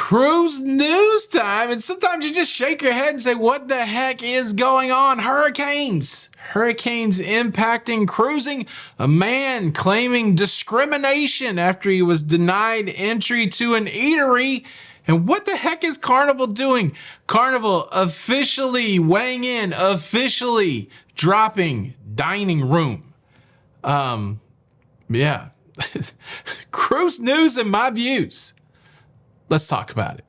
Cruise news time, and sometimes you just shake your head and say, what the heck is going on? Hurricanes impacting cruising, a man claiming discrimination after he was denied entry to an eatery. And what the heck is Carnival doing? Carnival officially weighing in, officially dropping dining room. Yeah. Cruise news and my views. Let's talk about it.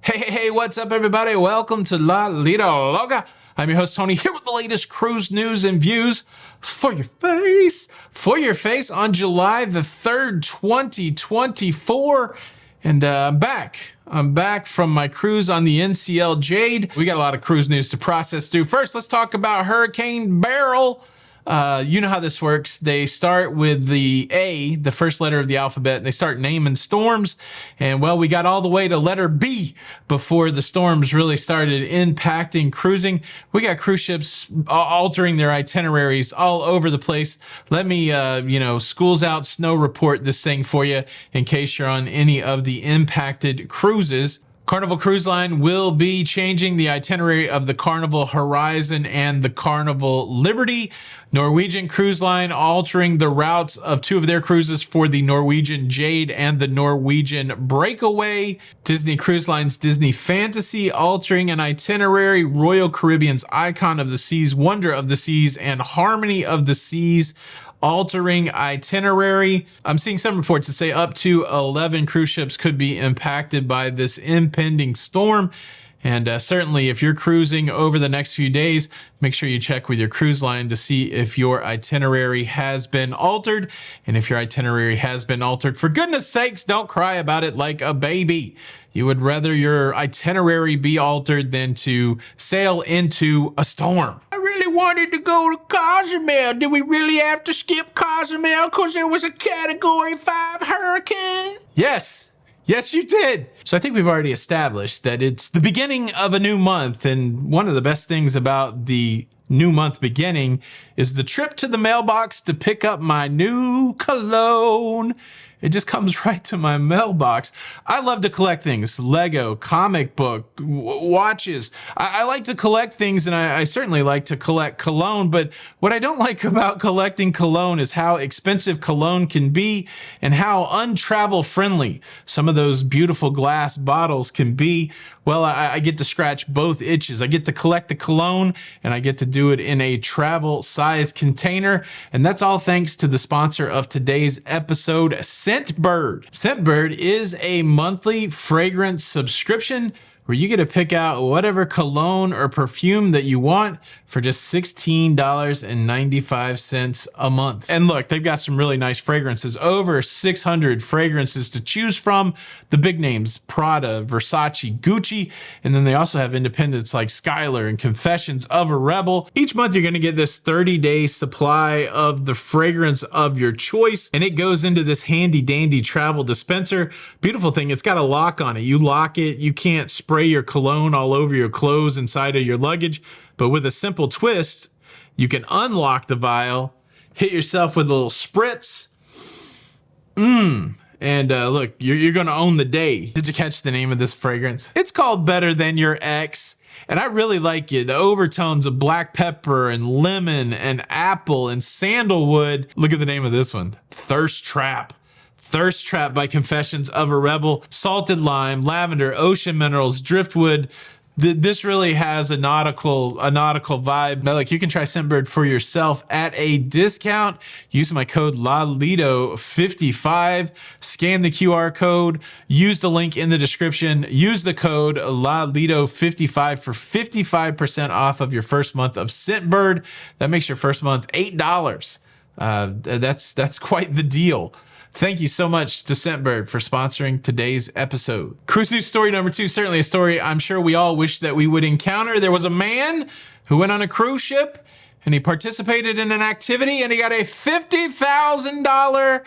Hey, what's up, everybody? Welcome to La Lita Loga. I'm your host, Tony, here with the latest cruise news and views for your face. For your face on July the 3rd, 2024. And I'm back from my cruise on the NCL Jade. We got a lot of cruise news to process through. First, let's talk about Hurricane Beryl. You know how this works. They start with the A, the first letter of the alphabet, and they start naming storms. And well, we got all the way to letter B before the storms really started impacting cruising. We got cruise ships altering their itineraries all over the place. Let me, schools out snow report this thing for you in case you're on any of the impacted cruises. Carnival Cruise Line will be changing the itinerary of the Carnival Horizon and the Carnival Liberty. Norwegian Cruise Line altering the routes of two of their cruises for the Norwegian Jade and the Norwegian Breakaway. Disney Cruise Line's Disney Fantasy altering an itinerary. Royal Caribbean's Icon of the Seas, Wonder of the Seas, and Harmony of the Seas altering itinerary. I'm seeing some reports that say up to 11 cruise ships could be impacted by this impending storm. And certainly if you're cruising over the next few days, make sure you check with your cruise line to see if your itinerary has been altered. And if your itinerary has been altered, for goodness sakes, don't cry about it like a baby. You would rather your itinerary be altered than to sail into a storm. I really wanted to go to Cozumel. Did we really have to skip Cozumel because there was a Category 5 hurricane? Yes, you did. So I think we've already established that it's the beginning of a new month. And one of the best things about the new month beginning is the trip to the mailbox to pick up my new cologne. It just comes right to my mailbox. I love to collect things, Lego, comic book, watches. I like to collect things, and I certainly like to collect cologne, but what I don't like about collecting cologne is how expensive cologne can be and how untravel friendly some of those beautiful glass bottles can be. Well, I get to scratch both itches. I get to collect the cologne, and I get to do it in a travel size container. And that's all thanks to the sponsor of today's episode, Scentbird. Scentbird is a monthly fragrance subscription where you get to pick out whatever cologne or perfume that you want for just $16.95 a month. And look, they've got some really nice fragrances, over 600 fragrances to choose from. The big names, Prada, Versace, Gucci, and then they also have independents like Skylar and Confessions of a Rebel. Each month you're gonna get this 30-day supply of the fragrance of your choice, and it goes into this handy dandy travel dispenser. Beautiful thing, it's got a lock on it. You lock it, you can't spray your cologne all over your clothes inside of your luggage, but with a simple twist, you can unlock the vial, hit yourself with a little spritz. And look, you're gonna own the day. Did you catch the name of this fragrance? It's called Better Than Your Ex, and I really like it. The overtones of black pepper and lemon and apple and sandalwood. Look at the name of this one, Thirst Trap. Thirst Trap by Confessions of a Rebel. Salted lime, lavender, ocean minerals, driftwood. This really has a nautical vibe. Now, look, you can try Scentbird for yourself at a discount. Use my code LALITO55. Scan the QR code. Use the link in the description. Use the code LALITO55 for 55% off of your first month of Scentbird. That makes your first month $8. That's quite the deal. Thank you so much to Scentbird for sponsoring today's episode. Cruise news story number 2, certainly a story I'm sure we all wish that we would encounter. There was a man who went on a cruise ship and he participated in an activity and he got a $50,000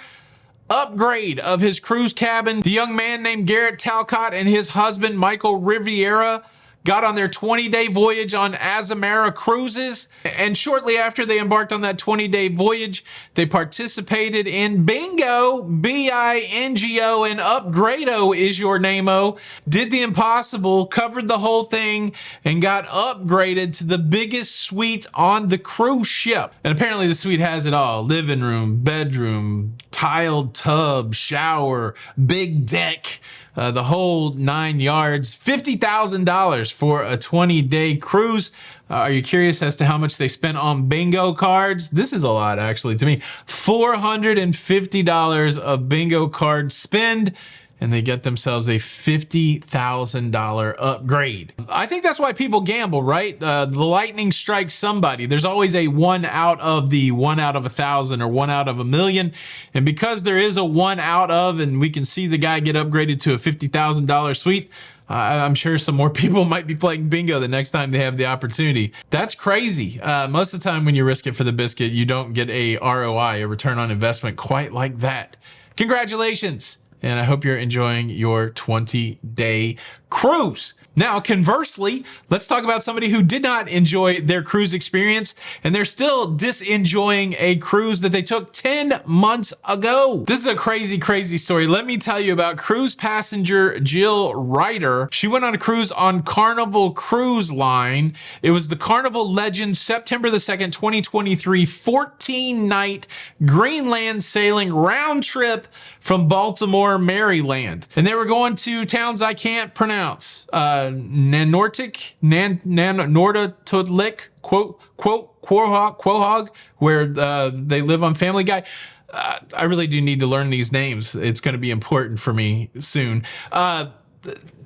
upgrade of his cruise cabin. The young man named Garrett Talcott and his husband, Michael Riviera, got on their 20-day voyage on Azamara Cruises. And shortly after they embarked on that 20-day voyage, they participated in Bingo, B-I-N-G-O, and Upgrado is your name-o. Did the impossible, covered the whole thing, and got upgraded to the biggest suite on the cruise ship. And apparently the suite has it all: living room, bedroom, tiled tub, shower, big deck, the whole 9 yards. $50,000 for a 20-day cruise. Are you curious as to how much they spent on bingo cards? This is a lot, actually, to me. $450 of bingo card spend, and they get themselves a $50,000 upgrade. I think that's why people gamble, right? The lightning strikes somebody. There's always a 1 out of the 1 out of 1,000 or 1 out of a million. And because there is a 1 out of, and we can see the guy get upgraded to a $50,000 suite, I'm sure some more people might be playing bingo the next time they have the opportunity. That's crazy. Most of the time when you risk it for the biscuit, you don't get a ROI, a return on investment, quite like that. Congratulations. And I hope you're enjoying your 20-day cruise. Now, conversely, let's talk about somebody who did not enjoy their cruise experience, and they're still disenjoying a cruise that they took 10 months ago. This is a crazy, crazy story. Let me tell you about cruise passenger Jill Ryder. She went on a cruise on Carnival Cruise Line. It was the Carnival Legend, September the 2nd, 2023, 14-night Greenland sailing round trip from Baltimore, Maryland. And they were going to towns I can't pronounce. Nanortic, Nordatodlik, Quahog, where they live on Family Guy. I really do need to learn these names. It's going to be important for me soon.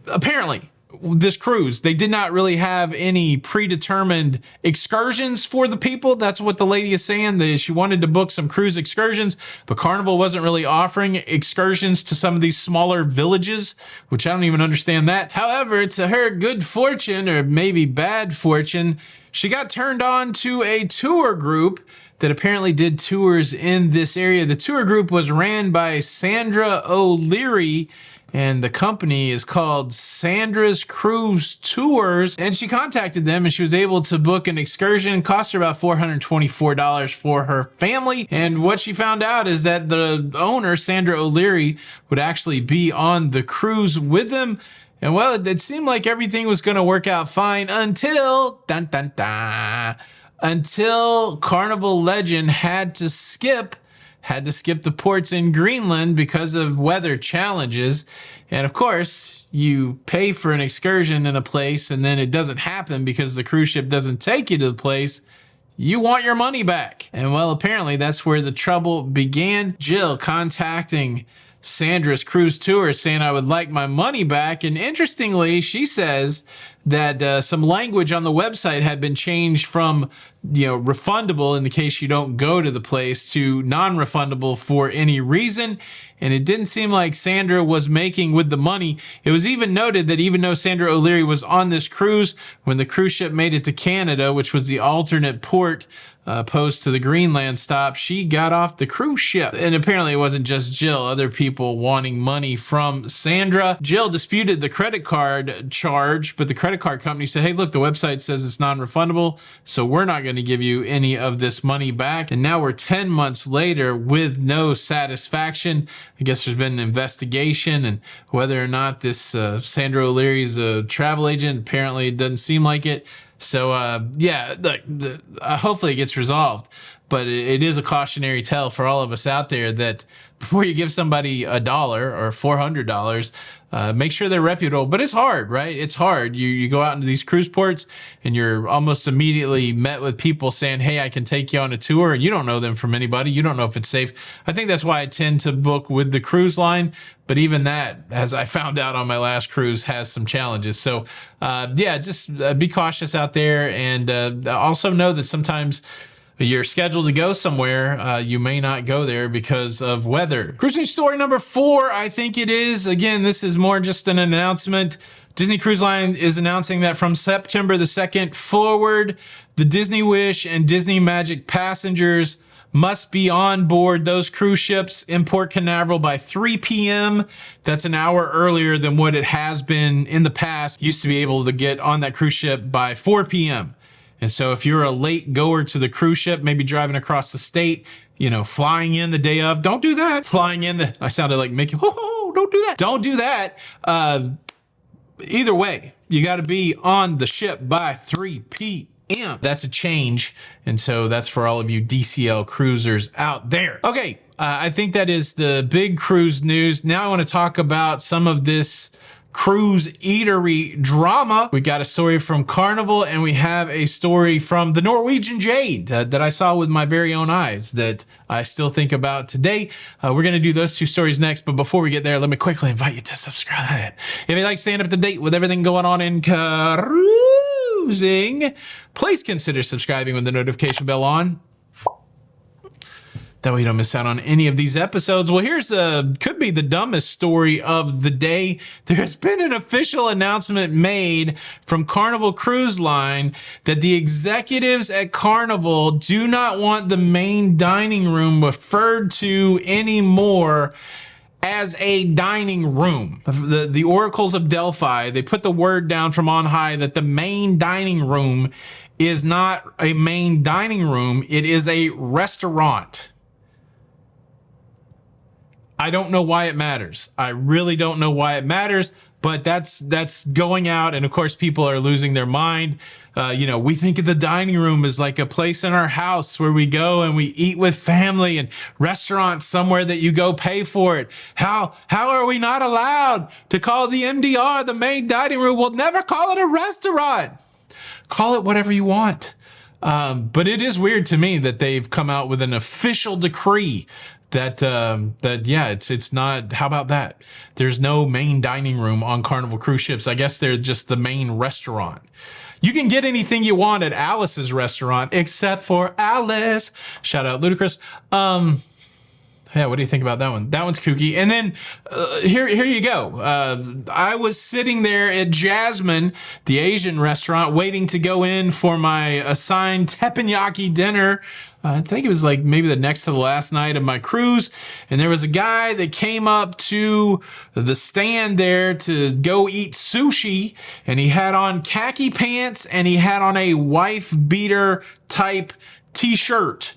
Apparently, this cruise, they did not really have any predetermined excursions for the people. That's what the lady is saying. She wanted to book some cruise excursions, but Carnival wasn't really offering excursions to some of these smaller villages, which I don't even understand that. However, to her good fortune, or maybe bad fortune, she got turned on to a tour group that apparently did tours in this area. The tour group was ran by Sandra O'Leary, and the company is called Sandra's Cruise Tours. And she contacted them and she was able to book an excursion. Cost her about $424 for her family. And what she found out is that the owner, Sandra O'Leary, would actually be on the cruise with them. And well, it seemed like everything was going to work out fine until, until Carnival Legend had to skip the ports in Greenland because of weather challenges. And of course, you pay for an excursion in a place and then it doesn't happen because the cruise ship doesn't take you to the place. You want your money back. And well, apparently that's where the trouble began. Jill contacting Sandra's Cruise Tour saying, I would like my money back. And interestingly, she says that some language on the website had been changed from, refundable in the case you don't go to the place to non-refundable for any reason. And it didn't seem like Sandra was making with the money. It was even noted that even though Sandra O'Leary was on this cruise, when the cruise ship made it to Canada, which was the alternate port opposed to the Greenland stop, she got off the cruise ship. And apparently it wasn't just Jill, other people wanting money from Sandra. Jill disputed the credit card charge, but the credit card company said, hey, look, the website says it's non-refundable, so we're not going to give you any of this money back. And now we're 10 months later with no satisfaction. I guess there's been an investigation, and whether or not this Sandra O'Leary is a travel agent, apparently it doesn't seem like it. So, hopefully it gets resolved. But it is a cautionary tale for all of us out there that before you give somebody $1 or $400, make sure they're reputable. But it's hard, right? It's hard. You go out into these cruise ports and you're almost immediately met with people saying, hey, I can take you on a tour, and you don't know them from anybody. You don't know if it's safe. I think that's why I tend to book with the cruise line. But even that, as I found out on my last cruise, has some challenges. So just be cautious out there, and also know that sometimes you're scheduled to go somewhere, you may not go there because of weather. Cruise news story number 4, I think it is. Again, this is more just an announcement. Disney Cruise Line is announcing that from September the 2nd forward, the Disney Wish and Disney Magic passengers must be on board those cruise ships in Port Canaveral by 3 p.m. That's an hour earlier than what it has been in the past. Used to be able to get on that cruise ship by 4 p.m. And so if you're a late goer to the cruise ship, maybe driving across the state, you know, flying in the day of, don't do that. Flying in I sounded like Mickey, oh, don't do that. Don't do that. Either way, you got to be on the ship by 3 p.m. That's a change. And so that's for all of you DCL cruisers out there. Okay, I think that is the big cruise news. Now I want to talk about some of this cruise eatery drama. We got a story from Carnival, and we have a story from the Norwegian Jade that I saw with my very own eyes that I still think about today. We're going to do those two stories next, but before we get there, let me quickly invite you to subscribe. If you like staying up to date with everything going on in cruising, please consider subscribing with the notification bell on. That way you don't miss out on any of these episodes. Well, here's could be the dumbest story of the day. There has been an official announcement made from Carnival Cruise Line that the executives at Carnival do not want the main dining room referred to anymore as a dining room. The oracles of Delphi, they put the word down from on high that the main dining room is not a main dining room. It is a restaurant. I don't know why it matters. I really don't know why it matters, but that's going out. And of course, people are losing their mind. You know, we think of the dining room as like a place in our house where we go and we eat with family, and restaurants somewhere that you go pay for it. How are we not allowed to call the MDR the main dining room? We'll never call it a restaurant. Call it whatever you want. But it is weird to me that they've come out with an official decree that yeah, it's not. How about that? There's no main dining room on Carnival cruise ships. I guess they're just the main restaurant. You can get anything you want at Alice's restaurant, except for Alice. Shout out Ludacris. Yeah, what do you think about that one? That one's kooky. And then here you go. I was sitting there at Jasmine, the Asian restaurant, waiting to go in for my assigned teppanyaki dinner. I think it was like maybe the next to the last night of my cruise. And there was a guy that came up to the stand there to go eat sushi. And he had on khaki pants and he had on a wife beater type t-shirt.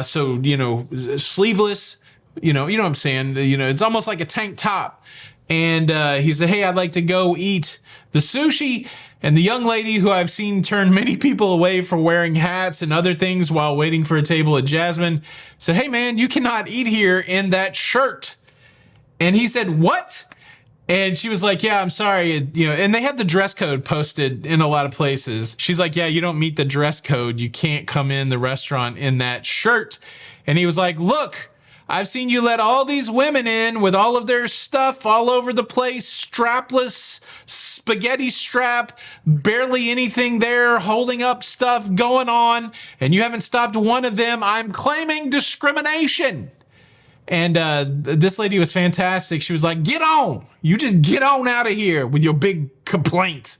So, you know, sleeveless. You know what I'm saying? You know, it's almost like a tank top. And he said, hey, I'd like to go eat the sushi. And the young lady, who I've seen turn many people away for wearing hats and other things while waiting for a table at Jasmine, said, hey, man, you cannot eat here in that shirt. And he said, what? And she was like, yeah, I'm sorry. You know, and they have the dress code posted in a lot of places. She's like, yeah, you don't meet the dress code. You can't come in the restaurant in that shirt. And he was like, look, I've seen you let all these women in with all of their stuff all over the place, strapless, spaghetti strap, barely anything there, holding up stuff going on, and you haven't stopped one of them. I'm claiming discrimination. And this lady was fantastic. She was like, get on. You just get on out of here with your big complaints.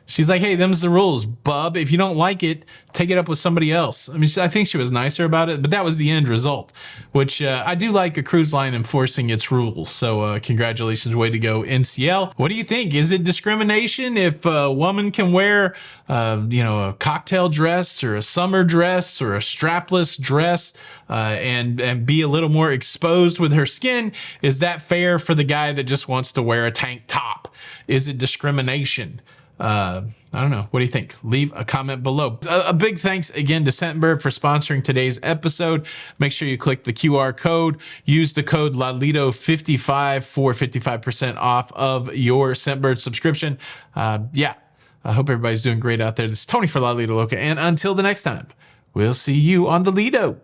She's like, hey, them's the rules, bub. If you don't like it, take it up with somebody else. I mean, I think she was nicer about it, but that was the end result, which I do like a cruise line enforcing its rules. So congratulations, way to go, NCL. What do you think? Is it discrimination if a woman can wear, you know, a cocktail dress or a summer dress or a strapless dress and be a little more exposed with her skin? Is that fair for the guy that just wants to wear a tank top? Is it discrimination? I don't know. What do you think? Leave a comment below. A big thanks again to Scentbird for sponsoring today's episode. Make sure you click the QR code. Use the code LALITO55 for 55% off of your Scentbird subscription. Yeah, I hope everybody's doing great out there. This is Tony for La Lito Loca, and until the next time, we'll see you on the Lido.